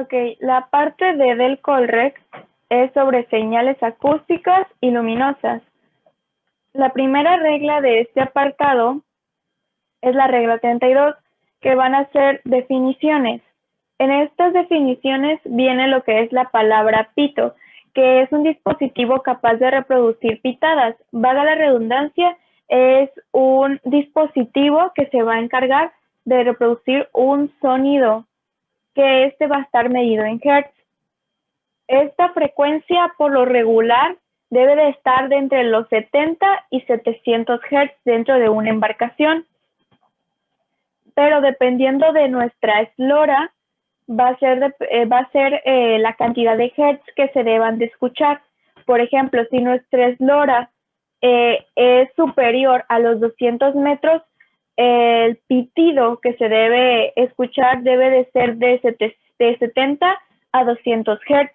Ok, la parte D del Colrec es sobre señales acústicas y luminosas. La primera regla de este apartado es la regla 32, que van a ser definiciones. En estas definiciones viene lo que es la palabra pito, que es un dispositivo capaz de reproducir pitadas. Valga la redundancia, es un dispositivo que se va a encargar de reproducir un sonido, que este va a estar medido en hertz. Esta frecuencia por lo regular debe de estar de entre los 70 y 700 Hz dentro de una embarcación, pero dependiendo de nuestra eslora va a ser la cantidad de Hz que se deban de escuchar. Por ejemplo, si nuestra eslora es superior a los 200 metros, el pitido que se debe escuchar debe de ser de 70 a 200 Hz.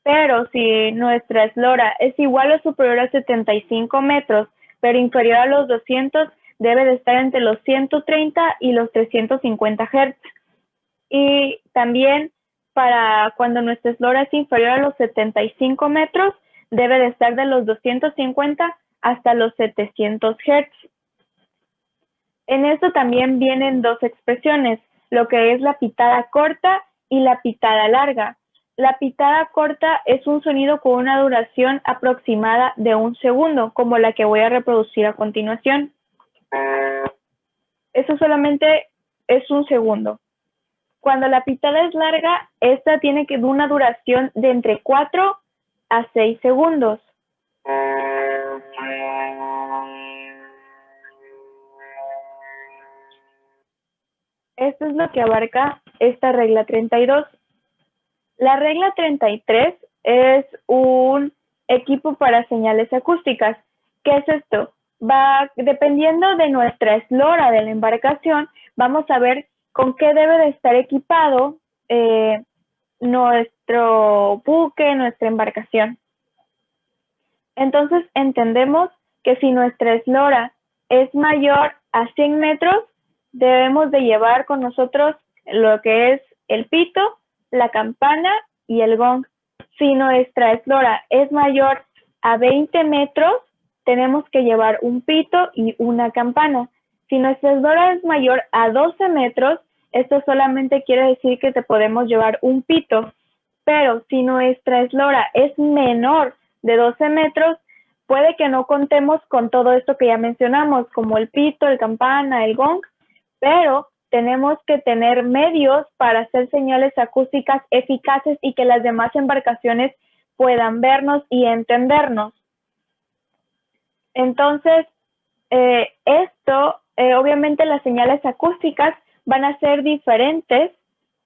Pero si nuestra eslora es igual o superior a 75 metros, pero inferior a los 200, debe de estar entre los 130 y los 350 Hz. Y también para cuando nuestra eslora es inferior a los 75 metros, debe de estar de los 250 hasta los 700 Hz. En esto también vienen dos expresiones, lo que es la pitada corta y la pitada larga. La pitada corta es un sonido con una duración aproximada de 1 segundo, como la que voy a reproducir a continuación. Eso solamente es 1 segundo. Cuando la pitada es larga, esta tiene una duración de entre 4 a 6 segundos. Esto es lo que abarca esta regla 32. La regla 33 es un equipo para señales acústicas. ¿Qué es esto? Dependiendo de nuestra eslora de la embarcación, vamos a ver con qué debe de estar equipado nuestro buque, nuestra embarcación. Entonces entendemos que si nuestra eslora es mayor a 100 metros, debemos de llevar con nosotros lo que es el pito, la campana y el gong. Si nuestra eslora es mayor a 20 metros, tenemos que llevar un pito y una campana. Si nuestra eslora es mayor a 12 metros, esto solamente quiere decir que te podemos llevar un pito. Pero si nuestra eslora es menor de 12 metros, puede que no contemos con todo esto que ya mencionamos, como el pito, el campana, el gong, pero tenemos que tener medios para hacer señales acústicas eficaces y que las demás embarcaciones puedan vernos y entendernos. Entonces, obviamente las señales acústicas van a ser diferentes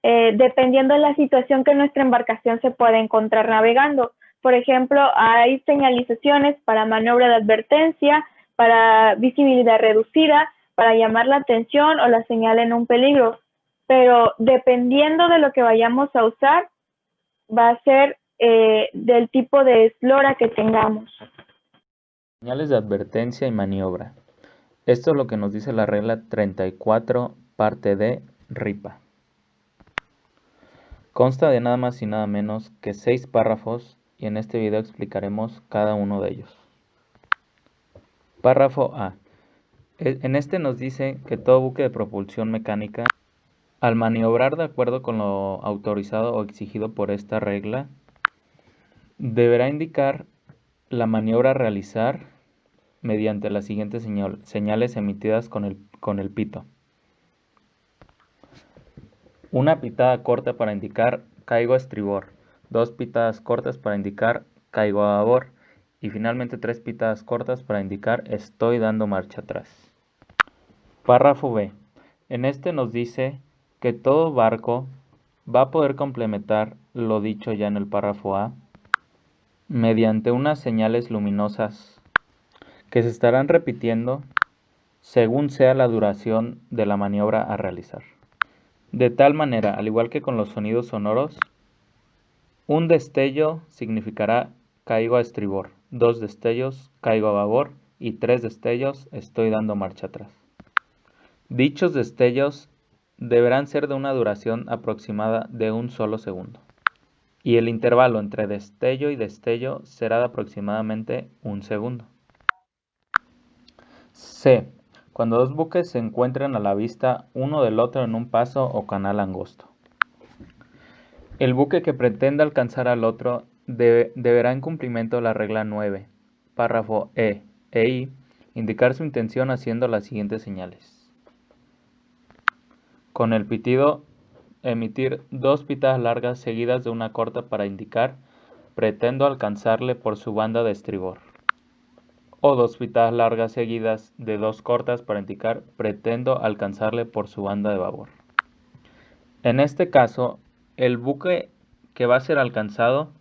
dependiendo de la situación que nuestra embarcación se pueda encontrar navegando. Por ejemplo, hay señalizaciones para maniobra de advertencia, para visibilidad reducida, para llamar la atención o la señal en un peligro. Pero dependiendo de lo que vayamos a usar, va a ser del tipo de eslora que tengamos. Señales de advertencia y maniobra. Esto es lo que nos dice la regla 34, parte D, RIPA. Consta de nada más y nada menos que 6 párrafos y en este video explicaremos cada uno de ellos. Párrafo A. En este nos dice que todo buque de propulsión mecánica, al maniobrar de acuerdo con lo autorizado o exigido por esta regla, deberá indicar la maniobra a realizar mediante las siguientes señales emitidas con el pito. Una pitada corta para indicar caigo a estribor, 2 pitadas cortas para indicar caigo a babor y finalmente 3 pitadas cortas para indicar estoy dando marcha atrás. Párrafo B. En este nos dice que todo barco va a poder complementar lo dicho ya en el párrafo A mediante unas señales luminosas que se estarán repitiendo según sea la duración de la maniobra a realizar. De tal manera, al igual que con los sonidos sonoros, un destello significará caigo a estribor, 2 destellos caigo a babor y 3 destellos estoy dando marcha atrás. Dichos destellos deberán ser de una duración aproximada de un solo segundo, y el intervalo entre destello y destello será de aproximadamente un segundo. C. Cuando dos buques se encuentren a la vista uno del otro en un paso o canal angosto. El buque que pretenda alcanzar al otro deberá, en cumplimiento de la regla 9, párrafo E e I, indicar su intención haciendo las siguientes señales. Con el pitido, emitir 2 pitadas largas seguidas de una corta para indicar pretendo alcanzarle por su banda de estribor. O 2 pitadas largas seguidas de 2 cortas para indicar pretendo alcanzarle por su banda de babor. En este caso, el buque que va a ser alcanzado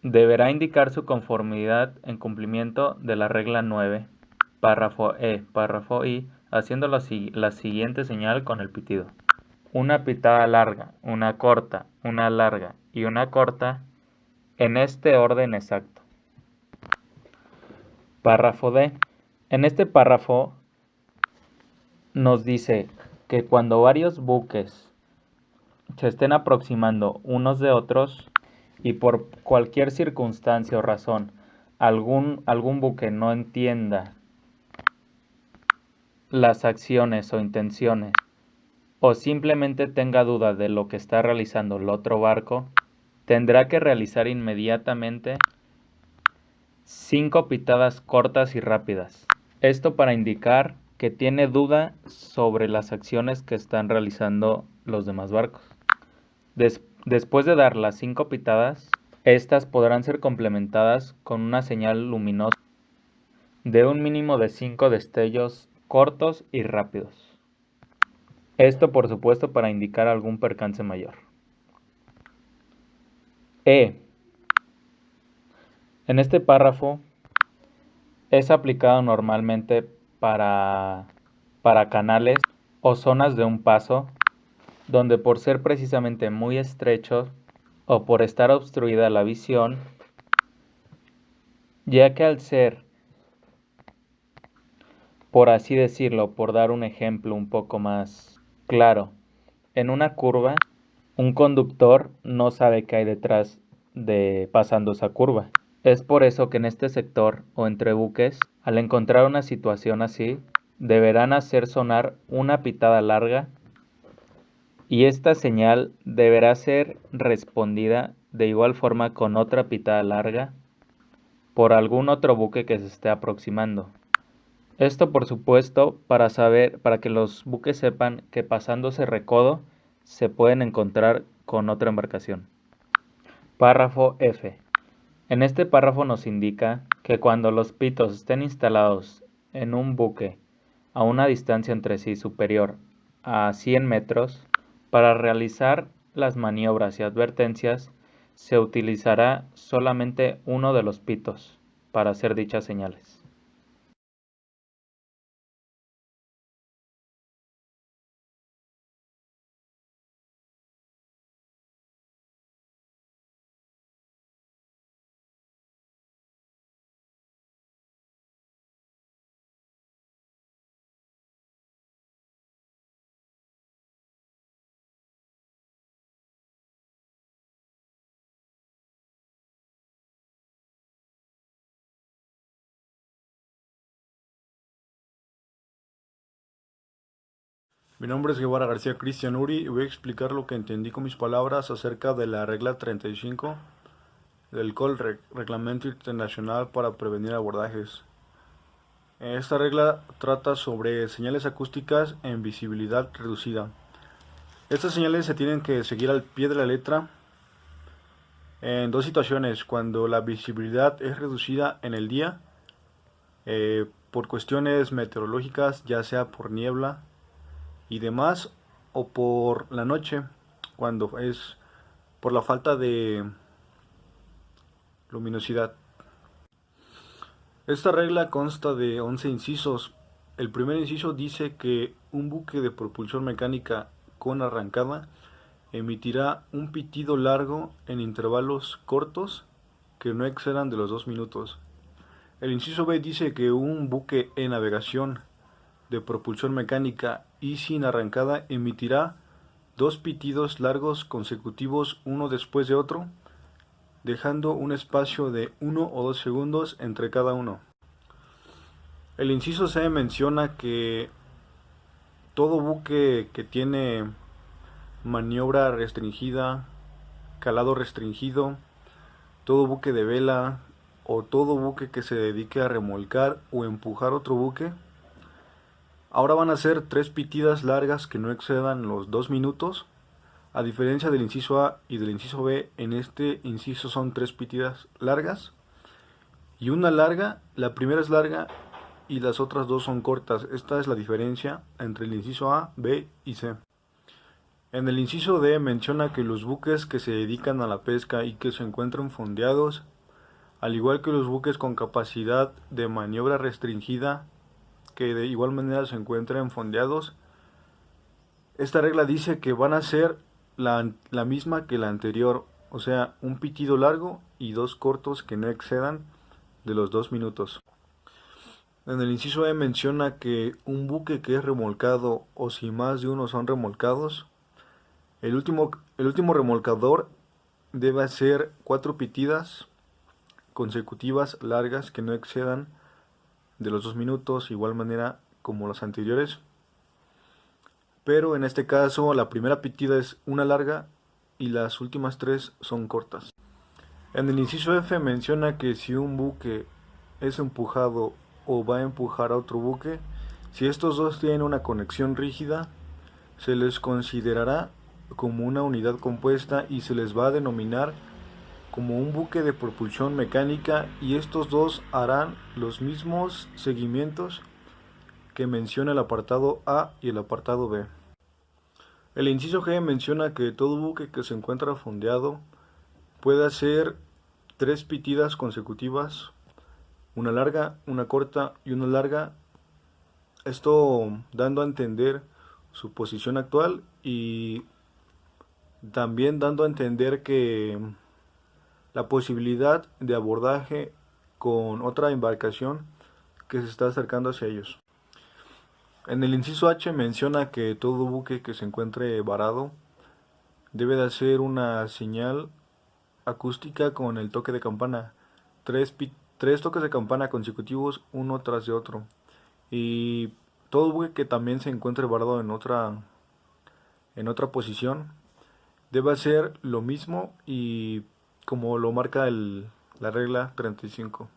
deberá indicar su conformidad en cumplimiento de la regla 9, párrafo E, párrafo I, haciendo la siguiente señal con el pitido. Una pitada larga, una corta, una larga y una corta en este orden exacto. Párrafo D. En este párrafo nos dice que cuando varios buques se estén aproximando unos de otros y por cualquier circunstancia o razón algún buque no entienda las acciones o intenciones o simplemente tenga duda de lo que está realizando el otro barco, tendrá que realizar inmediatamente 5 pitadas cortas y rápidas. Esto para indicar que tiene duda sobre las acciones que están realizando los demás barcos. Después de dar las 5 pitadas, estas podrán ser complementadas con una señal luminosa de un mínimo de 5 destellos cortos y rápidos. Esto, por supuesto, para indicar algún percance mayor. E. En este párrafo es aplicado normalmente para canales o zonas de un paso donde, por ser precisamente muy estrechos o por estar obstruida la visión, ya que al ser, por así decirlo, por dar un ejemplo un poco más claro, en una curva, un conductor no sabe qué hay detrás de pasando esa curva. Es por eso que en este sector o entre buques, al encontrar una situación así, deberán hacer sonar una pitada larga y esta señal deberá ser respondida de igual forma con otra pitada larga por algún otro buque que se esté aproximando. Esto, por supuesto, para que los buques sepan que pasándose recodo se pueden encontrar con otra embarcación. Párrafo F. En este párrafo nos indica que cuando los pitos estén instalados en un buque a una distancia entre sí superior a 100 metros, para realizar las maniobras y advertencias se utilizará solamente uno de los pitos para hacer dichas señales. Mi nombre es Guevara García Cristian Uri y voy a explicar lo que entendí con mis palabras acerca de la regla 35 del COLREC, Reglamento Internacional para Prevenir Abordajes. Esta regla trata sobre señales acústicas en visibilidad reducida. Estas señales se tienen que seguir al pie de la letra en dos situaciones: cuando la visibilidad es reducida en el día por cuestiones meteorológicas, ya sea por niebla y demás, o por la noche, cuando es por la falta de luminosidad. Esta regla consta de 11 incisos. El primer inciso dice que un buque de propulsión mecánica con arrancada emitirá un pitido largo en intervalos cortos que no excedan de los 2 minutos. El inciso B dice que un buque en navegación de propulsión mecánica y sin arrancada emitirá 2 pitidos largos consecutivos uno después de otro, dejando un espacio de 1 o 2 segundos entre cada uno. El inciso C menciona que todo buque que tiene maniobra restringida, calado restringido, todo buque de vela o todo buque que se dedique a remolcar o empujar otro buque, ahora van a ser 3 pitidas largas que no excedan los 2 minutos. A diferencia del inciso A y del inciso B, en este inciso son 3 pitidas largas y una larga. La primera es larga y las otras 2 son cortas. Esta es la diferencia entre el inciso A, B y C. En el inciso D menciona que los buques que se dedican a la pesca y que se encuentran fondeados, al igual que los buques con capacidad de maniobra restringida, que de igual manera se encuentran fondeados, esta regla dice que van a ser la misma que la anterior, o sea, un pitido largo y 2 cortos que no excedan de los 2 minutos. En el inciso E menciona que un buque que es remolcado o si más de uno son remolcados, el último remolcador debe hacer 4 pitidas consecutivas largas que no excedan de los 2 minutos, igual manera como las anteriores. Pero en este caso la primera pitida es una larga y las últimas 3 son cortas. En el inciso F menciona que si un buque es empujado o va a empujar a otro buque, si estos dos tienen una conexión rígida, se les considerará como una unidad compuesta y se les va a denominar como un buque de propulsión mecánica, y estos dos harán los mismos seguimientos que menciona el apartado A y el apartado B. El inciso G menciona que todo buque que se encuentra fondeado puede hacer 3 pitidas consecutivas, una larga, una corta y una larga, esto dando a entender su posición actual y también dando a entender que la posibilidad de abordaje con otra embarcación que se está acercando hacia ellos. En el inciso H menciona que todo buque que se encuentre varado debe de hacer una señal acústica con el toque de campana, 3 toques de campana consecutivos uno tras de otro, y todo buque que también se encuentre varado en otra posición debe hacer lo mismo y como lo marca la regla 35.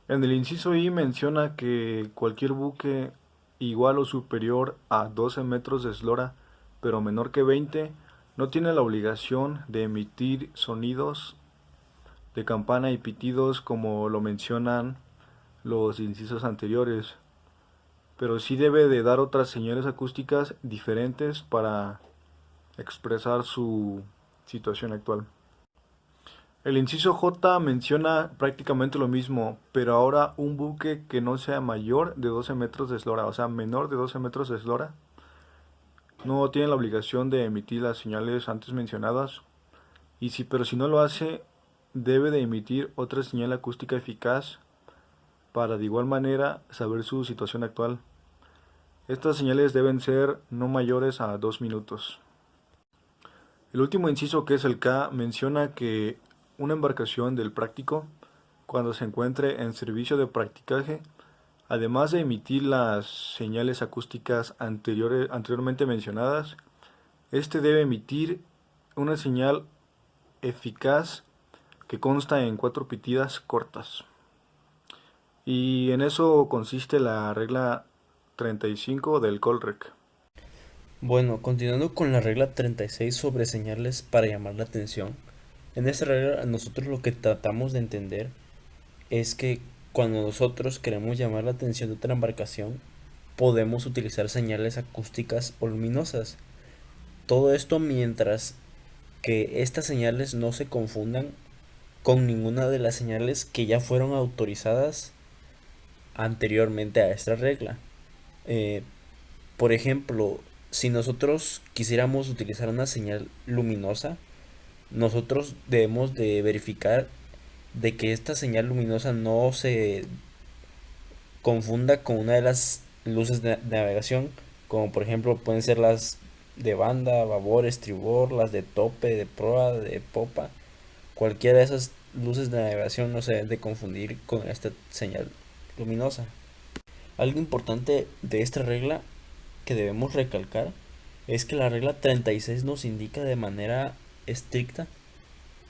En el inciso I menciona que cualquier buque igual o superior a 12 metros de eslora, pero menor que 20, no tiene la obligación de emitir sonidos de campana y pitidos como lo mencionan los incisos anteriores, pero sí debe de dar otras señales acústicas diferentes para expresar su situación actual. El inciso J menciona prácticamente lo mismo, pero ahora un buque que no sea mayor de 12 metros de eslora, o sea, menor de 12 metros de eslora, no tiene la obligación de emitir las señales antes mencionadas, pero si no lo hace, debe de emitir otra señal acústica eficaz para de igual manera saber su situación actual. Estas señales deben ser no mayores a 2 minutos. El último inciso, que es el K, menciona que una embarcación del práctico, cuando se encuentre en servicio de practicaje, además de emitir las señales acústicas anteriormente mencionadas, este debe emitir una señal eficaz que consta en 4 pitidas cortas. Y en eso consiste la regla 35 del Colrec. Bueno, continuando con la regla 36 sobre señales para llamar la atención. En esta regla nosotros lo que tratamos de entender es que cuando nosotros queremos llamar la atención de otra embarcación, podemos utilizar señales acústicas o luminosas. Todo esto mientras que estas señales no se confundan con ninguna de las señales que ya fueron autorizadas anteriormente a esta regla. Por ejemplo, si nosotros quisiéramos utilizar una señal luminosa, nosotros debemos de verificar de que esta señal luminosa no se confunda con una de las luces de navegación, como por ejemplo pueden ser las de banda, babor, estribor, las de tope, de proa, de popa. Cualquiera de esas luces de navegación no se deben de confundir con esta señal luminosa. Algo importante de esta regla que debemos recalcar es que la regla 36 nos indica de manera estricta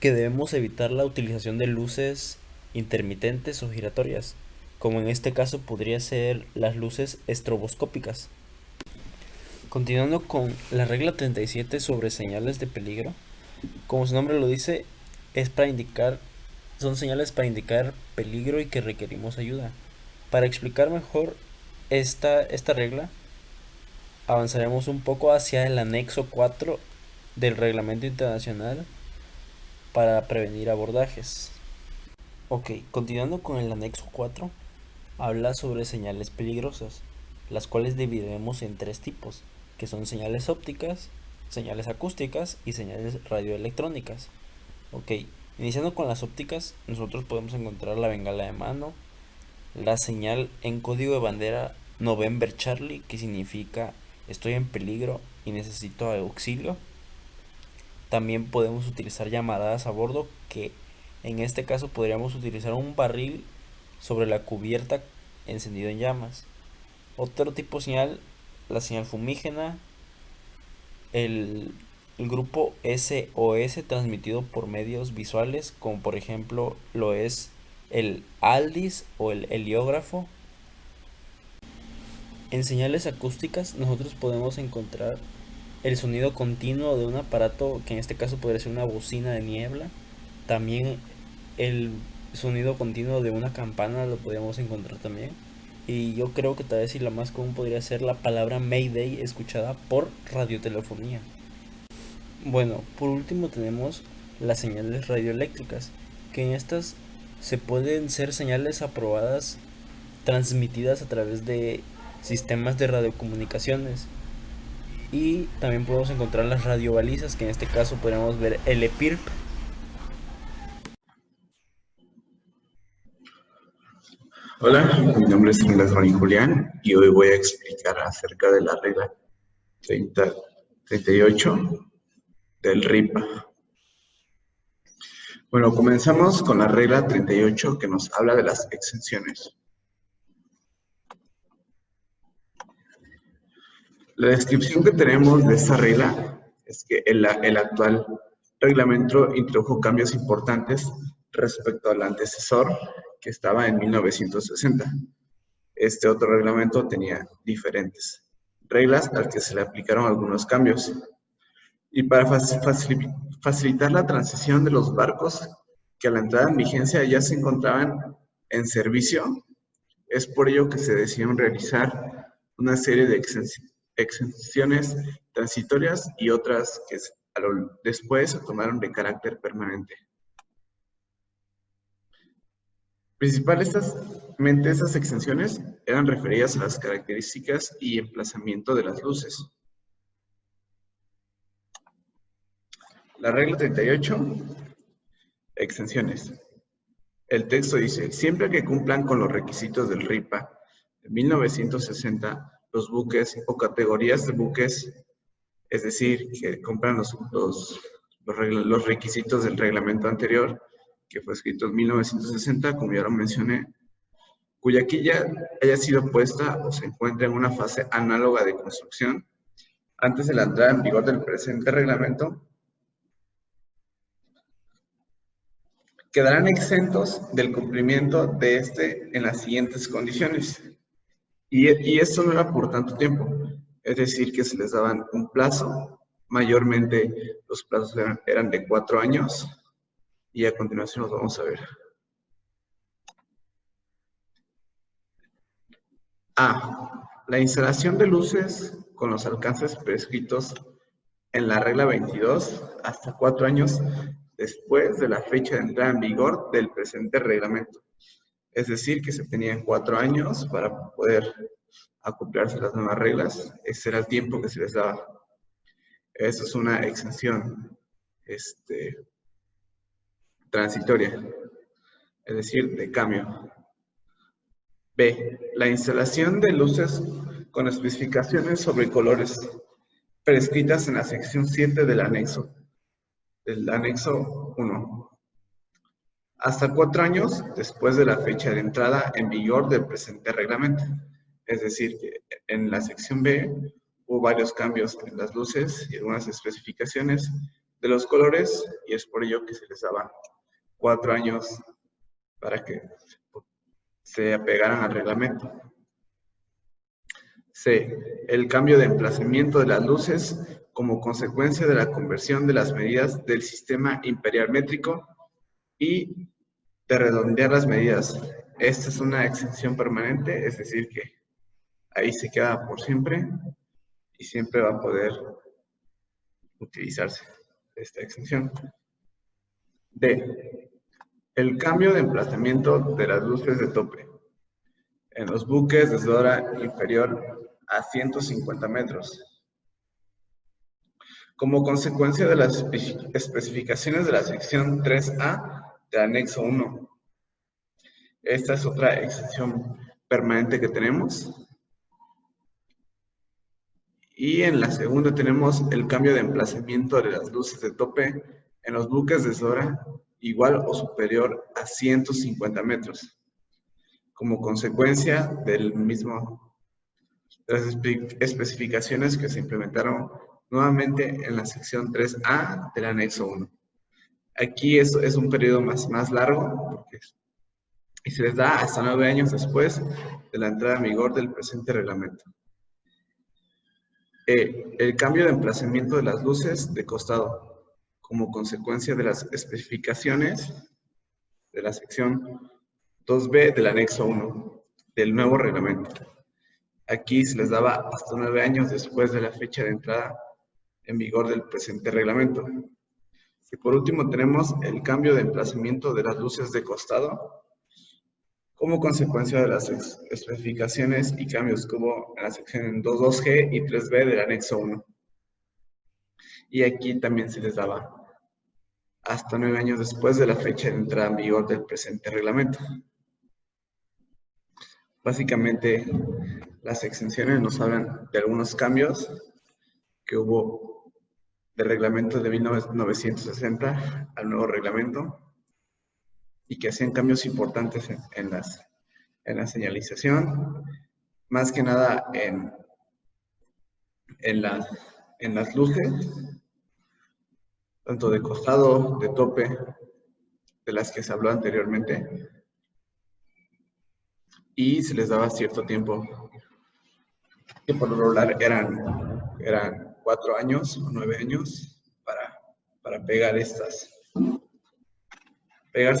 que debemos evitar la utilización de luces intermitentes o giratorias, como en este caso podría ser las luces estroboscópicas. Continuando con la regla 37 sobre señales de peligro, como su nombre lo dice, son señales para indicar peligro y que requerimos ayuda. Para explicar mejor esta regla, avanzaremos un poco hacia el anexo 4 del Reglamento Internacional para prevenir abordajes. Ok, continuando con el anexo 4, habla sobre señales peligrosas, las cuales dividiremos en tres tipos, que son señales ópticas, señales acústicas y señales radioelectrónicas. Ok, iniciando con las ópticas, nosotros podemos encontrar la bengala de mano, la señal en código de bandera November Charlie, que significa estoy en peligro y necesito auxilio. También podemos utilizar llamaradas a bordo, que en este caso podríamos utilizar un barril sobre la cubierta encendido en llamas. Otro tipo de señal, la señal fumígena, el grupo SOS transmitido por medios visuales, como por ejemplo lo es el ALDIS o el heliógrafo. En señales acústicas nosotros podemos encontrar el sonido continuo de un aparato, que en este caso podría ser una bocina de niebla. También el sonido continuo de una campana lo podríamos encontrar también. Y yo creo que tal vez la más común podría ser la palabra Mayday escuchada por radiotelefonía. Bueno, por último tenemos las señales radioeléctricas, que en estas se pueden ser señales aprobadas transmitidas a través de sistemas de radiocomunicaciones. Y también podemos encontrar las radiobalizas, que en este caso podríamos ver el EPIRP. Hola, mi nombre es Inglés Marín Julián y hoy voy a explicar acerca de la regla 38 del RIPA. Bueno, comenzamos con la regla 38 que nos habla de las exenciones. La descripción que tenemos de esta regla es que el actual reglamento introdujo cambios importantes respecto al antecesor, que estaba en 1960. Este otro reglamento tenía diferentes reglas al que se le aplicaron algunos cambios. Y para facilitar la transición de los barcos que a la entrada en vigencia ya se encontraban en servicio, es por ello que se decidieron realizar una serie de exenciones transitorias y otras que después se tomaron de carácter permanente. Principalmente estas exenciones eran referidas a las características y emplazamiento de las luces. La regla 38, exenciones. El texto dice, siempre que cumplan con los requisitos del RIPA de 1960, los buques o categorías de buques, es decir, que cumplan los requisitos del reglamento anterior, que fue escrito en 1960, como ya lo mencioné, cuya quilla haya sido puesta o se encuentra en una fase análoga de construcción antes de la entrada en vigor del presente reglamento, quedarán exentos del cumplimiento de este en las siguientes condiciones. Y esto no era por tanto tiempo, es decir, que se les daban un plazo, mayormente los plazos eran de 4 años, y a continuación los vamos a ver. A. La instalación de luces con los alcances prescritos en la regla 22 hasta 4 años después de la fecha de entrada en vigor del presente reglamento. Es decir, que se tenían 4 años para poder acoplarse a las nuevas reglas. Ese era el tiempo que se les daba. Eso es una exención transitoria, es decir, de cambio. B. La instalación de luces con especificaciones sobre colores prescritas en la sección 7 del anexo 1, hasta 4 años después de la fecha de entrada en vigor del presente reglamento. Es decir, que en la sección B hubo varios cambios en las luces y algunas especificaciones de los colores, y es por ello que se les daba 4 años para que se apegaran al reglamento. C. El cambio de emplazamiento de las luces como consecuencia de la conversión de las medidas del sistema imperial métrico y de redondear las medidas. Esta es una exención permanente, es decir que ahí se queda por siempre y siempre va a poder utilizarse esta exención. D. El cambio de emplazamiento de las luces de tope en los buques desde hora inferior a 150 metros. Como consecuencia de las especificaciones de la sección 3A del anexo 1. Esta es otra exención permanente que tenemos. Y en la segunda tenemos el cambio de emplazamiento de las luces de tope en los buques desde hora igual o superior a 150 metros. Como consecuencia del mismo, de las especificaciones que se implementaron nuevamente en la sección 3A del anexo 1. Aquí es un periodo más largo y se les da hasta 9 años después de la entrada en vigor del presente reglamento. El cambio de emplazamiento de las luces de costado como consecuencia de las especificaciones de la sección 2B del anexo 1 del nuevo reglamento. Aquí se les daba hasta 9 años después de la fecha de entrada en vigor del presente reglamento. Y por último tenemos el cambio de emplazamiento de las luces de costado como consecuencia de las especificaciones y cambios que hubo en la sección 2.2G y 3B del anexo 1. Y aquí también se les daba hasta 9 años después de la fecha de entrada en vigor del presente reglamento. Básicamente, las exenciones nos hablan de algunos cambios que hubo del reglamento de 1960 al nuevo reglamento y que hacían cambios importantes en la señalización, más que nada en las luces, tanto de costado, de tope, de las que se habló anteriormente, y se les daba cierto tiempo, que por lo regular eran 4 años o 9 años para pegarse a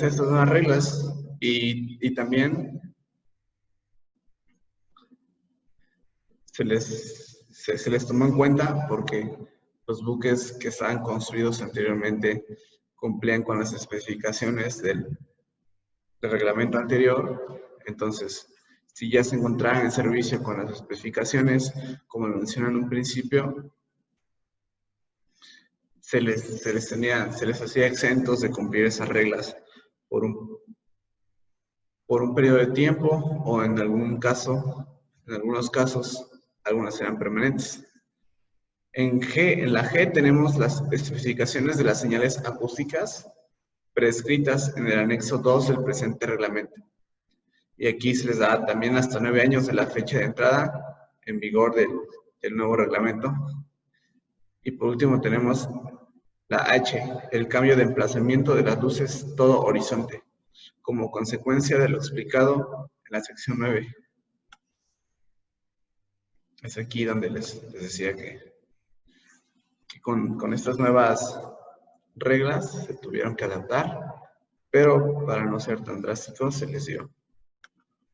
estas nuevas reglas. Y también se les tomó en cuenta porque los buques que estaban construidos anteriormente cumplían con las especificaciones del reglamento anterior. Entonces, si ya se encontraban en servicio con las especificaciones, como lo mencioné en un principio, se les hacía exentos de cumplir esas reglas por un periodo de tiempo, o en algunos casos, algunas eran permanentes. En la G tenemos las especificaciones de las señales acústicas prescritas en el anexo 2 del presente reglamento. Y aquí se les da también hasta 9 años de la fecha de entrada en vigor del nuevo reglamento. Y por último tenemos la H, el cambio de emplazamiento de las luces todo horizonte, como consecuencia de lo explicado en la sección 9. Es aquí donde les decía que con estas nuevas reglas se tuvieron que adaptar, pero para no ser tan drásticos se les dio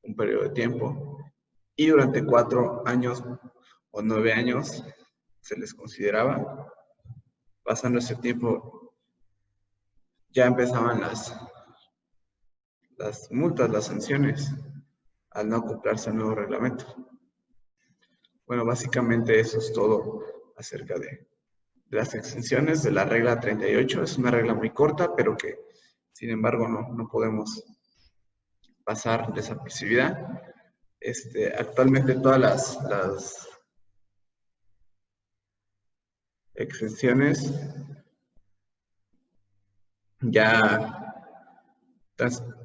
un periodo de tiempo, y durante 4 años o 9 años se les consideraba. Pasando ese tiempo ya empezaban las multas, las sanciones al no acoplarse al nuevo reglamento. Bueno, básicamente eso es todo acerca de las exenciones de la regla 38. Es una regla muy corta, pero que sin embargo no podemos pasar desapercibida, Actualmente todas las exenciones ya,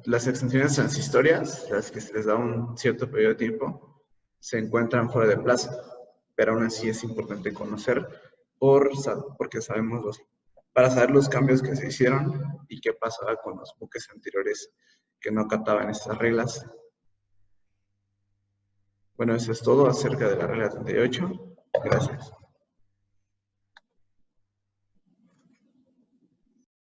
las exenciones transitorias, las que se les da un cierto periodo de tiempo, se encuentran fuera de plazo, pero aún así es importante conocer porque sabemos para saber los cambios que se hicieron y qué pasaba con los buques anteriores que no acataban estas reglas. Bueno, eso es todo acerca de la regla 38. Gracias.